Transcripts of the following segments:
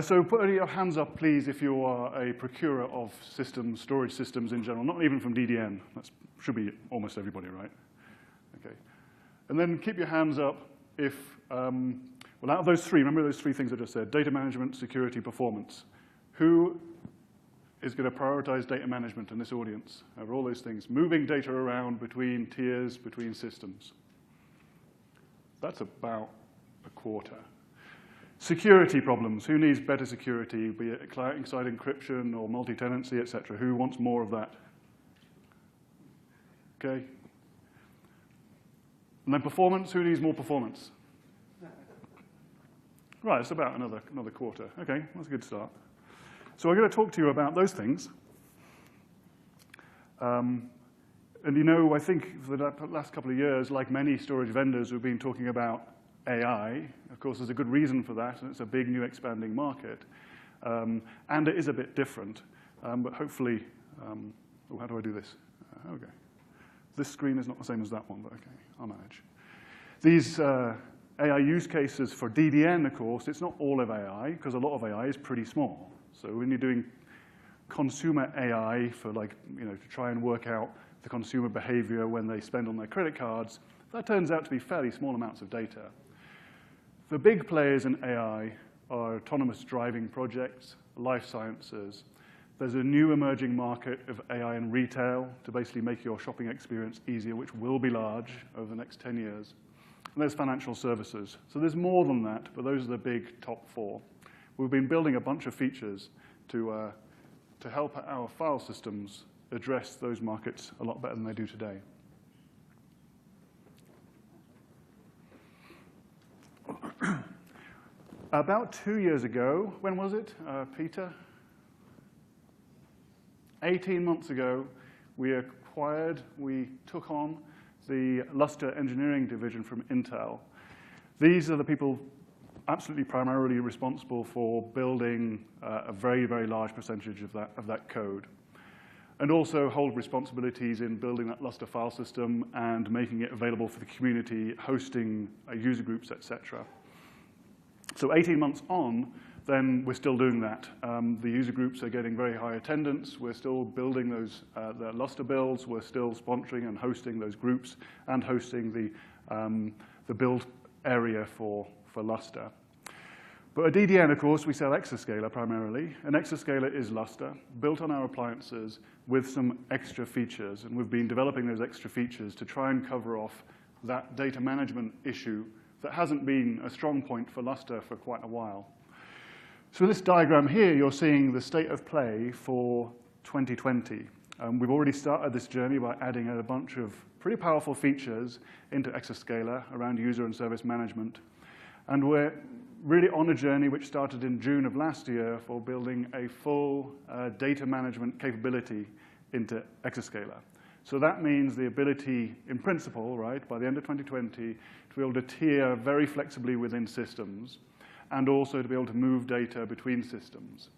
So put your hands up, please, if you are a procurer of systems, storage systems in general, not even from DDN. That should be almost everybody, right? Okay. And then keep your hands up if, well, out of those three, remember those three things I just said, data management, security, performance. Who is going to prioritize data management in this audience over all those things? Moving data around between tiers, between systems. That's about a quarter. Security problems. Who needs better security, be it client-side encryption or multi-tenancy, et cetera? Who wants more of that? Okay. And then performance. Who needs more performance? Right, it's about another quarter. Okay, that's a good start. So I'm going to talk to you about those things. And you know, I think for the last couple of years, like many storage vendors, we've been talking about AI. Of course, there's a good reason for that, and it's a big, new, expanding market. And it is a bit different. But hopefully, oh, how do I do this? Okay. This screen is not the same as that one, but okay, I'll manage. These AI use cases for DDN, of course, it's not all of AI, because a lot of AI is pretty small. So when you're doing consumer AI for, like, you know, to try and work out the consumer behavior when they spend on their credit cards, that turns out to be fairly small amounts of data. The big players in AI are autonomous driving projects, life sciences. There's a new emerging market of AI in retail to basically make your shopping experience easier, which will be large over the next 10 years. And there's financial services. So there's more than that, but those are the big top four. We've been building a bunch of features to help our file systems address those markets a lot better than they do today. About 2 years ago, when was it, Peter? 18 months ago, we took on the Lustre engineering division from Intel. These are the people absolutely primarily responsible for building a very, very large percentage of that code, and also hold responsibilities in building that Lustre file system and making it available for the community, hosting user groups, et cetera. So 18 months on, then we're still doing that. The user groups are getting very high attendance. We're still building those the Lustre builds. We're still sponsoring and hosting those groups and hosting the build area for Lustre. But at DDN, of course, we sell Exascaler primarily. And Exascaler is Lustre, built on our appliances with some extra features. And we've been developing those extra features to try and cover off that data management issue that hasn't been a strong point for Lustre for quite a while. So this diagram here, you're seeing the state of play for 2020. We've already started this journey by adding a bunch of pretty powerful features into Exascaler around user and service management. And we're really on a journey which started in June of last year for building a full data management capability into Exascaler. So that means the ability, in principle, right, by the end of 2020, to be able to tier very flexibly within systems, and also to be able to move data between systems.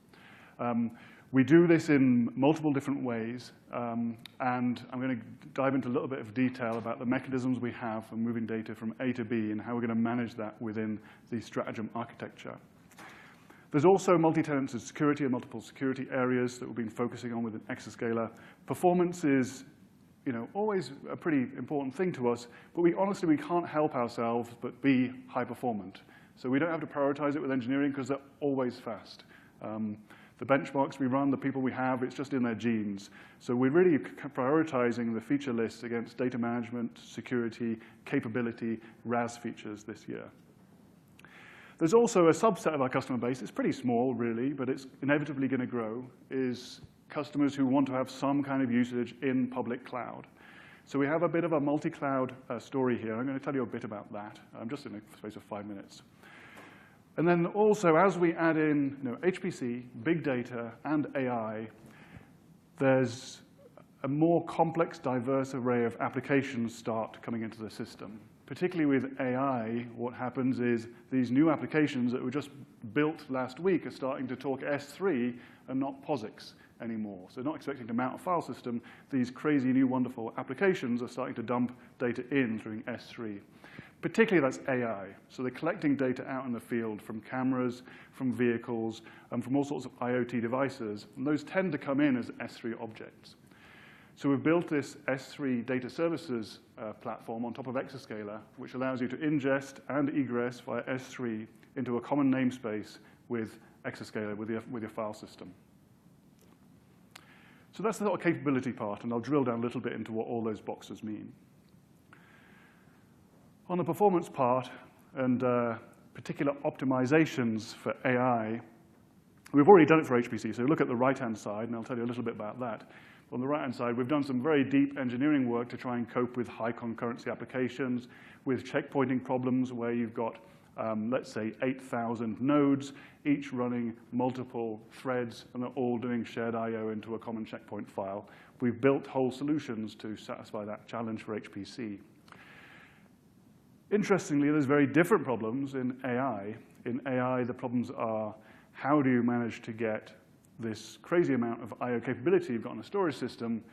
We do this in multiple different ways, and I'm going to dive into a little bit of detail about the mechanisms we have for moving data from A to B and how we're going to manage that within the stratagem architecture. There's also multi-tenancy security and multiple security areas that we've been focusing on within Exascaler. Performance is, you know, always a pretty important thing to us, but honestly, we can't help ourselves but be high performant. So we don't have to prioritize it with engineering because they're always fast. The benchmarks we run, the people we have, it's just in their genes. So we're really prioritizing the feature list against data management, security, capability, RAS features this year. There's also a subset of our customer base, it's pretty small really, but it's inevitably going to grow, is customers who want to have some kind of usage in public cloud. So we have a bit of a multi-cloud story here. I'm going to tell you a bit about that, just in a space of 5 minutes. And then also, as we add in HPC, big data, and AI, there's a more complex, diverse array of applications start coming into the system. Particularly with AI, what happens is these new applications that were just built last week are starting to talk S3 and not POSIX anymore. So not expecting to mount a file system, these crazy new wonderful applications are starting to dump data in through S3. Particularly that's AI. So they're collecting data out in the field from cameras, from vehicles, and from all sorts of IoT devices. And those tend to come in as S3 objects. So we've built this S3 data services platform on top of Exascaler, which allows you to ingest and egress via S3 into a common namespace with Exascaler, with your file system. So that's the sort of capability part, and I'll drill down a little bit into what all those boxes mean. On the performance part and particular optimizations for AI, we've already done it for HPC. So look at the right-hand side, and I'll tell you a little bit about that. On the right-hand side, we've done some very deep engineering work to try and cope with high concurrency applications, with checkpointing problems where you've got, let's say, 8,000 nodes, each running multiple threads, and they're all doing shared I/O into a common checkpoint file. We've built whole solutions to satisfy that challenge for HPC. Interestingly, there's very different problems in AI. In AI, the problems are, how do you manage to get this crazy amount of I/O capability you've got on a storage system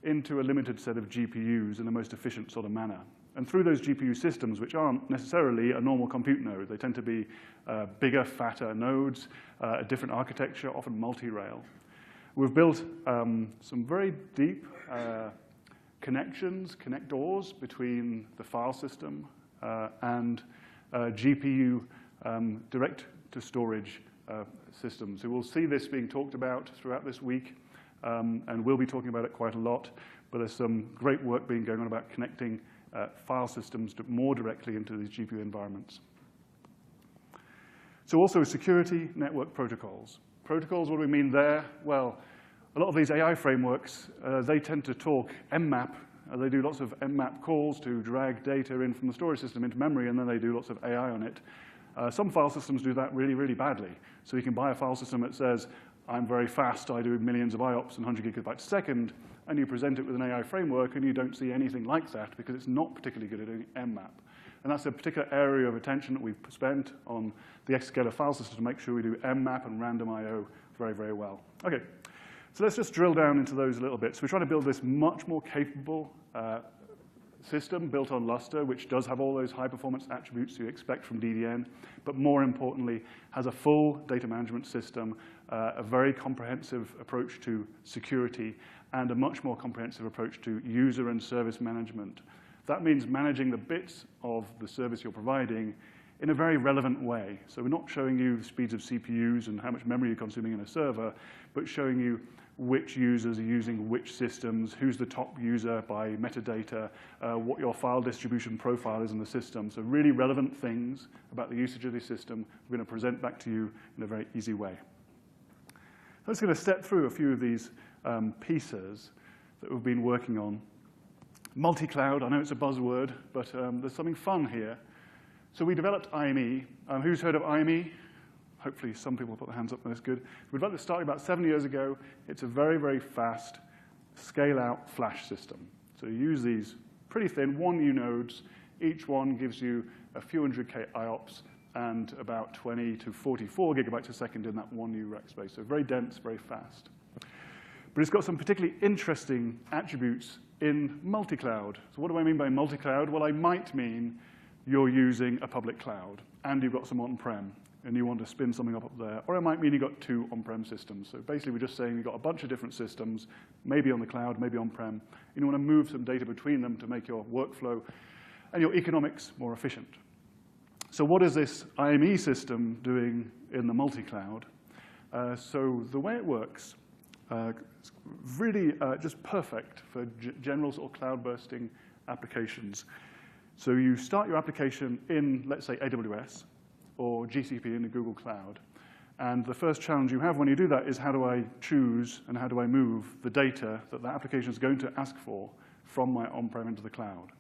into a limited set of GPUs in the most efficient sort of manner? And through those GPU systems, which aren't necessarily a normal compute node, they tend to be bigger, fatter nodes, a different architecture, often multi-rail. We've built some very deep connectors between the file system and GPU direct-to-storage systems. So we'll see this being talked about throughout this week, and we'll be talking about it quite a lot. But there's some great work being going on about connecting file systems more directly into these GPU environments. So also security network protocols. Protocols, what do we mean there? Well, a lot of these AI frameworks, they tend to talk mmap. They do lots of mmap calls to drag data in from the storage system into memory, and then they do lots of AI on it. Some file systems do that really, really badly. So you can buy a file system that says, I'm very fast, I do millions of IOPS and 100 gigabytes a second, and you present it with an AI framework, and you don't see anything like that because it's not particularly good at doing mmap. And that's a particular area of attention that we've spent on the Exascaler file system to make sure we do mmap and random I/O very, very well. OK, so let's just drill down into those a little bit. So we're trying to build this much more capable system built on Lustre, which does have all those high-performance attributes you expect from DDN, but more importantly, has a full data management system, a very comprehensive approach to security, and a much more comprehensive approach to user and service management. That means managing the bits of the service you're providing in a very relevant way. So we're not showing you the speeds of CPUs and how much memory you're consuming in a server, but showing you which users are using which systems, who's the top user by metadata, what your file distribution profile is in the system. So really relevant things about the usage of the system we're going to present back to you in a very easy way. I'm just going to step through a few of these pieces that we've been working on. Multicloud, I know it's a buzzword, but there's something fun here. So we developed IME. Who's heard of IME? Hopefully some people put their hands up, that's good. We developed this starting about 7 years ago. It's a very, very fast scale-out flash system. So you use these pretty thin 1U nodes. Each one gives you a few hundred K IOPS and about 20 to 44 gigabytes a second in that 1U rack space. So very dense, very fast. But it's got some particularly interesting attributes in multi-cloud. So what do I mean by multi-cloud? Well, I might mean you're using a public cloud, and you've got some on-prem, and you want to spin something up there. Or it might mean you've got 2 on-prem systems. So basically, we're just saying you've got a bunch of different systems, maybe on the cloud, maybe on-prem, and you want to move some data between them to make your workflow and your economics more efficient. So what is this IME system doing in the multi-cloud? So the way it works, it's really just perfect for general sort of cloud bursting applications. So you start your application in, let's say, AWS or GCP in the Google Cloud. And the first challenge you have when you do that is, how do I choose and how do I move the data that the application is going to ask for from my on-prem into the cloud?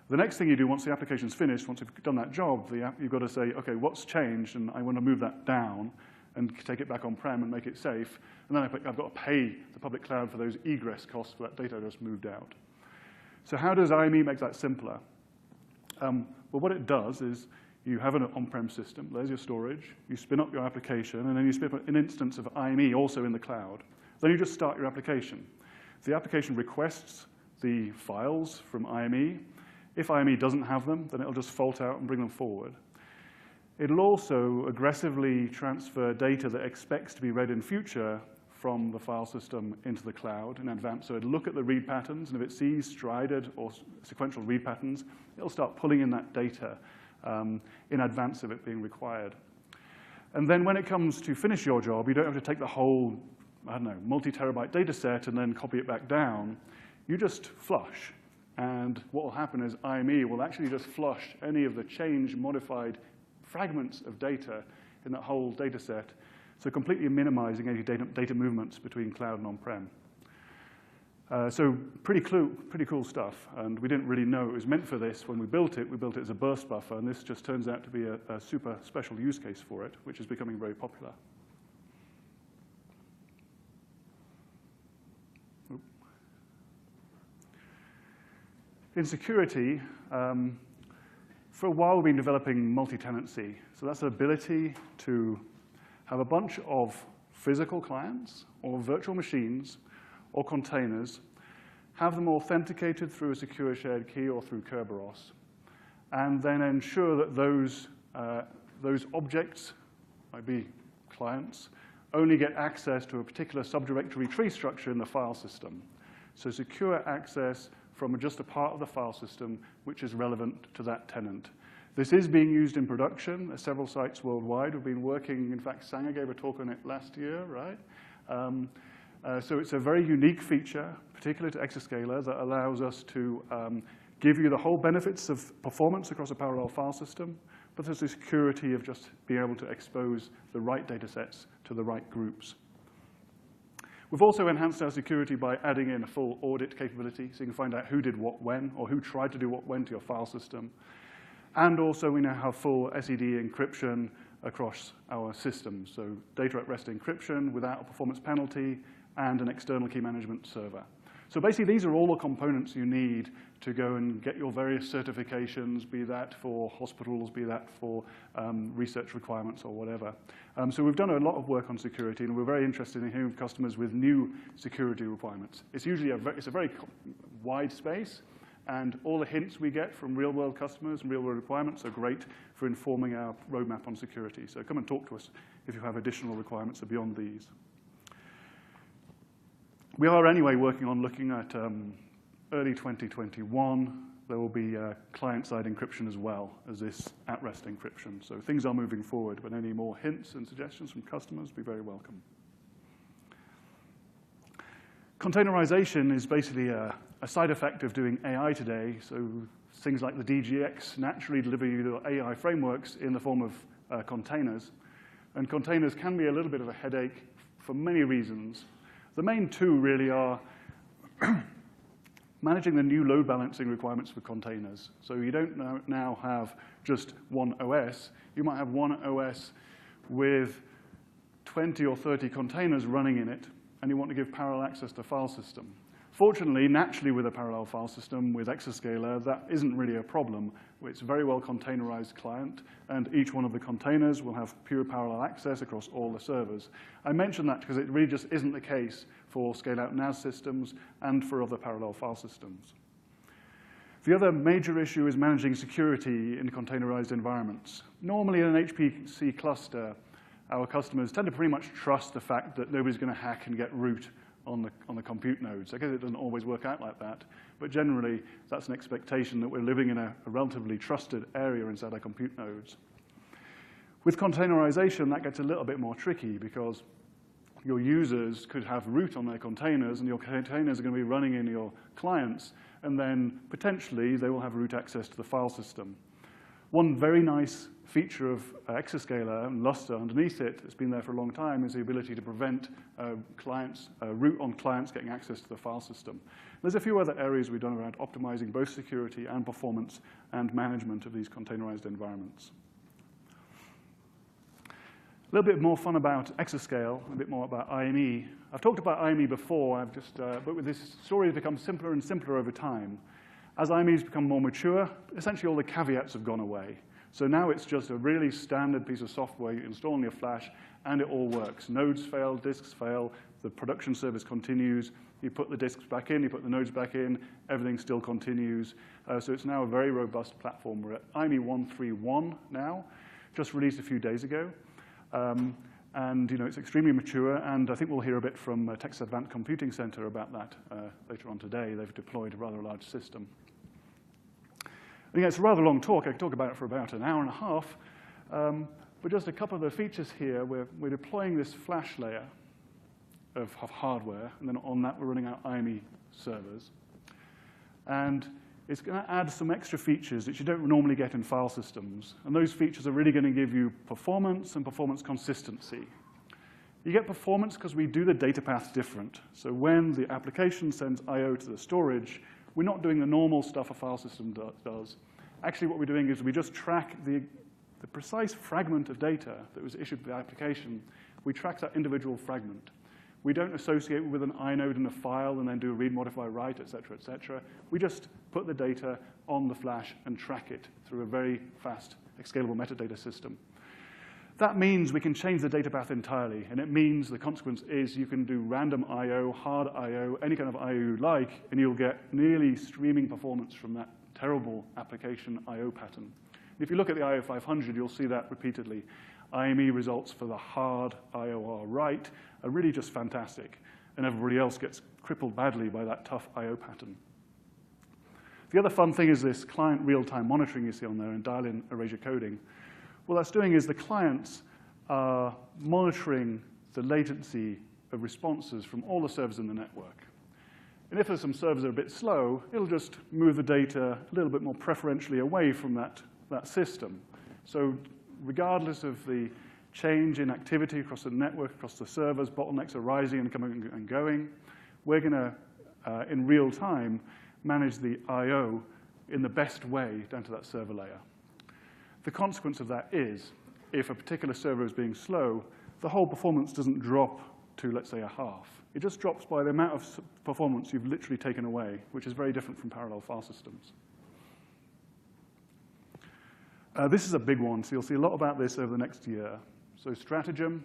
The next thing you do once the application's finished, once you've done that job, you've got to say, OK, what's changed? And I want to move that down and take it back on-prem and make it safe. And then I've got to pay the public cloud for those egress costs for that data I just moved out. So how does IME make that simpler? Well, what it does is you have an on-prem system. There's your storage. You spin up your application, and then you spin up an instance of IME also in the cloud. Then you just start your application. The application requests the files from IME. If IME doesn't have them, then it'll just fault out and bring them forward. It'll also aggressively transfer data that expects to be read in future from the file system into the cloud in advance. So it'll look at the read patterns, and if it sees strided or sequential read patterns, it'll start pulling in that data in advance of it being required. And then when it comes to finish your job, you don't have to take the whole, I don't know, multi-terabyte data set and then copy it back down. You just flush. And what will happen is IME will actually just flush any of the changed, modified fragments of data in that whole data set, so completely minimizing any data movements between cloud and on-prem. So pretty cool stuff, and we didn't really know it was meant for this when we built it. We built it as a burst buffer, and this just turns out to be a super special use case for it, which is becoming very popular. In security, for a while we've been developing multi-tenancy. So that's the ability to have a bunch of physical clients or virtual machines or containers, have them authenticated through a secure shared key or through Kerberos, and then ensure that those objects, might be clients, only get access to a particular subdirectory tree structure in the file system. So secure access from just a part of the file system which is relevant to that tenant. This is being used in production at several sites worldwide. We've been working, in fact, Sanger gave a talk on it last year, right? So it's a very unique feature, particularly to Exascaler, that allows us to give you the whole benefits of performance across a parallel file system, but there's the security of just being able to expose the right data sets to the right groups. We've also enhanced our security by adding in a full audit capability, so you can find out who did what when, or who tried to do what when to your file system. And also we now have full SED encryption across our systems, so data at rest encryption without a performance penalty, and an external key management server. So basically, these are all the components you need to go and get your various certifications, be that for hospitals, be that for research requirements or whatever. So we've done a lot of work on security, and we're very interested in hearing from customers with new security requirements. It's usually a very wide space, and all the hints we get from real-world customers and real-world requirements are great for informing our roadmap on security. So come and talk to us if you have additional requirements beyond these. We are anyway working on looking at early 2021. There will be client-side encryption as well as this at-rest encryption. So things are moving forward, but any more hints and suggestions from customers would be very welcome. Containerization is basically a side effect of doing AI today. So things like the DGX naturally deliver you the AI frameworks in the form of containers. And containers can be a little bit of a headache for many reasons. The main two really are managing the new load balancing requirements for containers. So you don't now have just one OS. You might have one OS with 20 or 30 containers running in it, and you want to give parallel access to the file system. Fortunately, naturally with a parallel file system with Exascaler, that isn't really a problem. It's a very well containerized client, and each one of the containers will have pure parallel access across all the servers. I mention that because it really just isn't the case for scale-out NAS systems and for other parallel file systems. The other major issue is managing security in containerized environments. Normally in an HPC cluster, our customers tend to pretty much trust the fact that nobody's going to hack and get root on the compute nodes. I guess it doesn't always work out like that, but generally that's an expectation that we're living in a relatively trusted area inside our compute nodes. With containerization, that gets a little bit more tricky because your users could have root on their containers, and your containers are going to be running in your clients, and then potentially they will have root access to the file system. One very nice feature of Exascaler and Lustre underneath it that's been there for a long time is the ability to prevent root on clients getting access to the file system. There's a few other areas we've done around optimizing both security and performance and management of these containerized environments. A little bit more fun about Exascale, a bit more about IME. I've talked about IME before, but with this story has become simpler and simpler over time. As IME's become more mature, essentially all the caveats have gone away. So now it's just a really standard piece of software you install on your flash, and it all works. Nodes fail, disks fail, the production service continues, You put the disks back in, you put the nodes back in, everything still continues. So it's now a very robust platform. We're at IME 1.3.1 now, just released a few days ago. And it's extremely mature, and I think we'll hear a bit from Texas Advanced Computing Center about that later on today. They've deployed a rather large system. It's a rather long talk. I could talk about it for about an hour and a half. But just a couple of the features here. We're deploying this flash layer of hardware, and then on that we're running our IME servers. And it's going to add some extra features that you don't normally get in file systems. And those features are really going to give you performance and performance consistency. You get performance because we do the data path different. So when the application sends I/O to the storage, we're not doing the normal stuff a file system does. Actually, what we're doing is we just track the precise fragment of data that was issued by the application. We track that individual fragment. We don't associate it with an inode in a file and then do a read, modify, write, et cetera, et cetera. We just put the data on the flash and track it through a very fast, scalable metadata system. That means we can change the data path entirely, and it means the consequence is you can do random I/O, hard I/O, any kind of I/O you like, and you'll get nearly streaming performance from that terrible application I/O pattern. If you look at the IO 500, you'll see that repeatedly. IME results for the hard IOR write are really just fantastic, and everybody else gets crippled badly by that tough IO pattern. The other fun thing is this client real-time monitoring you see on there and dial-in erasure coding. What that's doing is the clients are monitoring the latency of responses from all the servers in the network. And if there's some servers that are a bit slow, it'll just move the data a little bit more preferentially away from that system. So regardless of the change in activity across the network, across the servers, bottlenecks are rising and coming and going, we're going to, in real time, manage the I/O in the best way down to that server layer. The consequence of that is, if a particular server is being slow, the whole performance doesn't drop to, let's say, a half. It just drops by the amount of performance you've literally taken away, which is very different from parallel file systems. This is a big one, so you'll see a lot about this over the next year. So Stratagem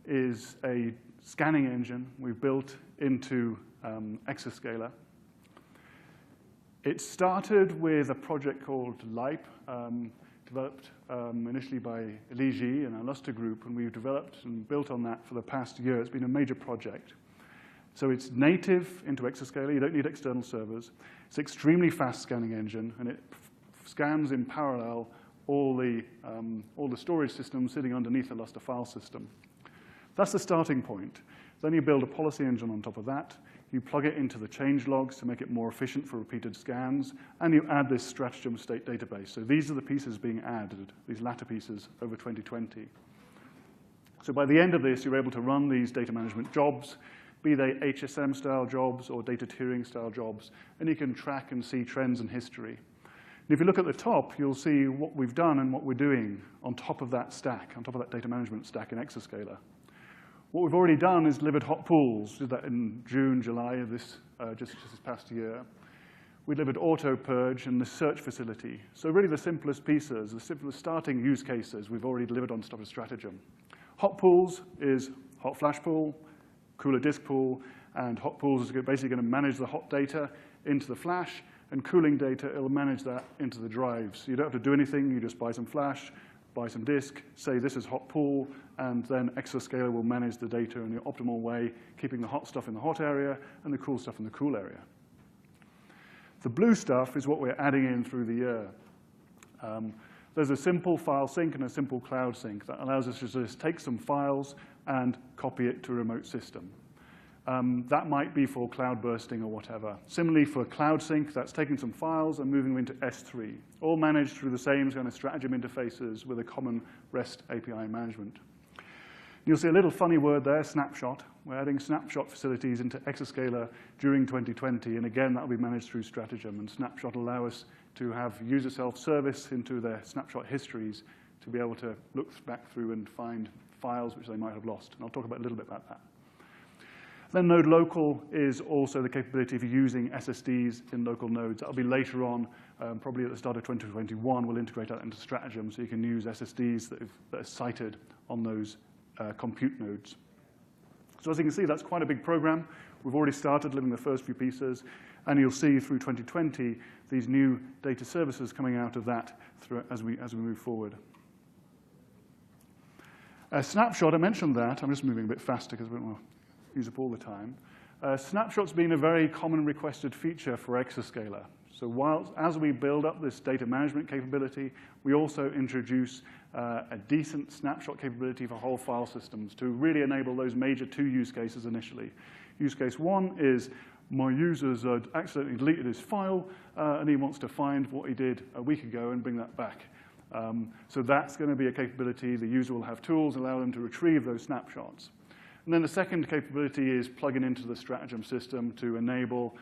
is a scanning engine we've built into Exascaler. It started with a project called LIPE, developed initially by Eligi and our Lustre group, and we've developed and built on that for the past year. It's been a major project. So it's native into Exascaler. You don't need external servers. It's an extremely fast scanning engine, and it scans in parallel all the storage systems sitting underneath the Lustre file system. That's the starting point. Then you build a policy engine on top of that. You plug it into the change logs to make it more efficient for repeated scans, and you add this Stratagem state database. So these are the pieces being added, these latter pieces, over 2020. So by the end of this, you're able to run these data management jobs, be they HSM-style jobs or data tiering-style jobs, and you can track and see trends and history. And if you look at the top, you'll see what we've done and what we're doing on top of that stack, on top of that data management stack in Exascaler. What we've already done is delivered hot pools. We did that in June, July of this, just this past year. We delivered auto purge and the search facility. So really the simplest pieces, the simplest starting use cases we've already delivered on top of Stratagem. Hot pools is hot flash pool, cooler disk pool, and hot pools is basically going to manage the hot data into the flash, and cooling data, it'll manage that into the drives. So you don't have to do anything. You just buy some flash, buy some disk, say this is hot pool, and then Exascaler will manage the data in the optimal way, keeping the hot stuff in the hot area and the cool stuff in the cool area. The blue stuff is what we're adding in through the year. There's a simple file sync and a simple cloud sync that allows us to just take some files and copy it to a remote system. That might be for cloud bursting or whatever. Similarly, for cloud sync, that's taking some files and moving them into S3, all managed through the same kind of Stratagem interfaces with a common REST API management. You'll see a little funny word there, snapshot. We're adding snapshot facilities into Exascaler during 2020, and again, that will be managed through Stratagem, and snapshot will allow us to have user self-service into their snapshot histories to be able to look back through and find files which they might have lost, and I'll talk about a little bit about that. Then node local is also the capability of using SSDs in local nodes. That'll be later on, probably at the start of 2021, we'll integrate that into Stratagem so you can use SSDs that are cited on those compute nodes. So as you can see, that's quite a big program. We've already started delivering the first few pieces, and you'll see through 2020 these new data services coming out of that as we move forward. A snapshot, I mentioned that. I'm just moving a bit faster because we don't want to use up all the time. Snapshot's been a very common requested feature for Exascaler. So as we build up this data management capability, we also introduce a decent snapshot capability for whole file systems to really enable those major 2 use cases initially. Use case 1 is my user's accidentally deleted his file, and he wants to find what he did a week ago and bring that back. So that's going to be a capability. The user will have tools that allow them to retrieve those snapshots. And then the second capability is plugging into the stratagem system to enable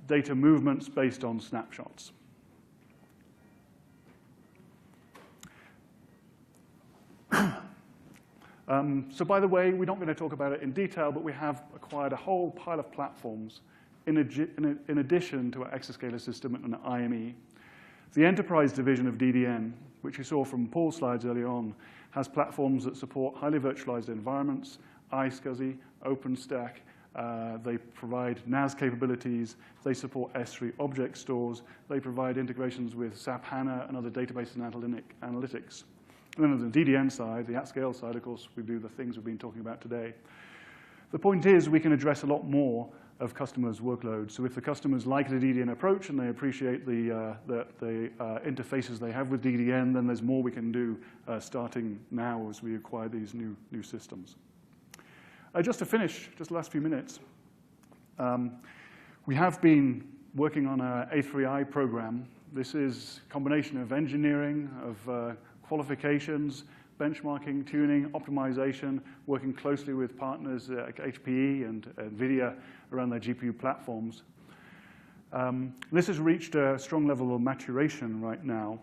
data movements based on snapshots. So by the way, we're not going to talk about it in detail, but we have acquired a whole pile of platforms in addition to our Exascaler system and IME. The enterprise division of DDN, which you saw from Paul's slides earlier on, has platforms that support highly virtualized environments, iSCSI, OpenStack. They provide NAS capabilities. They support S3 object stores. They provide integrations with SAP HANA and other database and analytics. And then on the DDN side, the at-scale side, of course, we do the things we've been talking about today. The point is we can address a lot more of customers' workloads. So if the customers like the DDN approach and they appreciate the interfaces they have with DDN, then there's more we can do starting now as we acquire these new systems. Just to finish, just the last few minutes, we have been working on our A3I program. This is a combination of engineering, of qualifications, benchmarking, tuning, optimization, working closely with partners like HPE and NVIDIA around their GPU platforms. This has reached a strong level of maturation right now,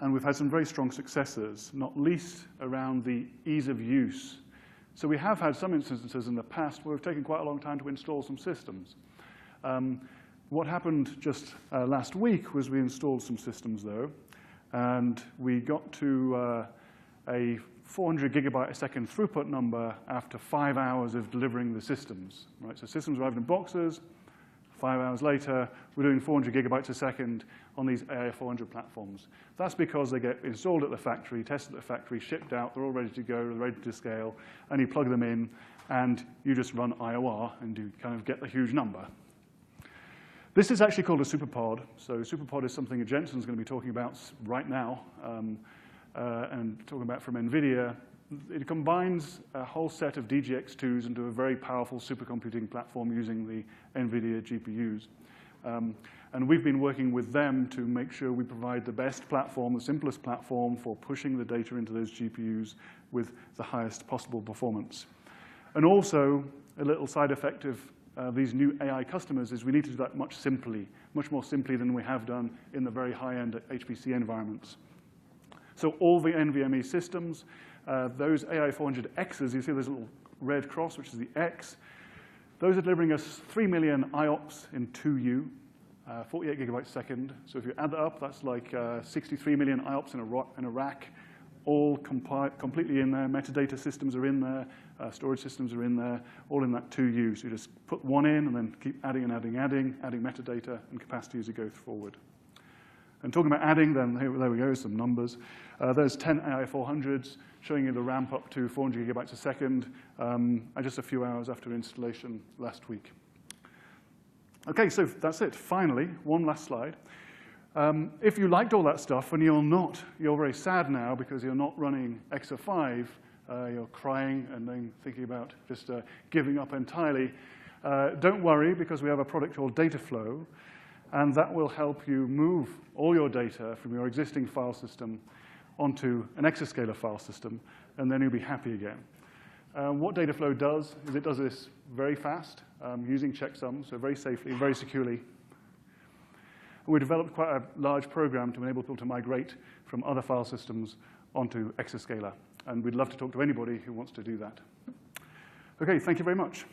and we've had some very strong successes, not least around the ease of use. So we have had some instances in the past where we've taken quite a long time to install some systems. What happened just last week was we installed some systems, though, and we got to a 400 gigabyte a second throughput number after 5 hours of delivering the systems. Right? So systems arrived in boxes. 5 hours later, we're doing 400 gigabytes a second on these AI400 platforms. That's because they get installed at the factory, tested at the factory, shipped out, they're all ready to go, they're ready to scale, and you plug them in, and you just run IOR, and you kind of get the huge number. This is actually called a superpod. So superpod is something that Jensen's going to be talking about right now, and talking about from NVIDIA. It combines a whole set of DGX2s into a very powerful supercomputing platform using the NVIDIA GPUs. And we've been working with them to make sure we provide the best platform, the simplest platform for pushing the data into those GPUs with the highest possible performance. And also, a little side effect of these new AI customers is we need to do that much more simply than we have done in the very high-end HPC environments. So all the NVMe systems, those AI400Xs, you see this little red cross, which is the X, those are delivering us 3 million IOPS in 2U, 48 gigabytes a second. So if you add that up, that's like 63 million IOPS in a rack, all completely in there. Metadata systems are in there. Storage systems are in there, all in that 2U. So you just put one in and then keep adding and adding metadata and capacity as you go forward. And talking about adding, then there we go, some numbers. There's 10 AI400s showing you the ramp up to 400 gigabytes a second, just a few hours after installation last week. OK, so that's it. Finally, one last slide. If you liked all that stuff and you're very sad now because you're not running Exa 5, you're crying and then thinking about just giving up entirely, don't worry, because we have a product called Dataflow, and that will help you move all your data from your existing file system onto an Exascaler file system, and then you'll be happy again. What Dataflow does is it does this very fast, using checksums, so very safely, very securely. We developed quite a large program to enable people to migrate from other file systems onto Exascaler, and we'd love to talk to anybody who wants to do that. OK, thank you very much.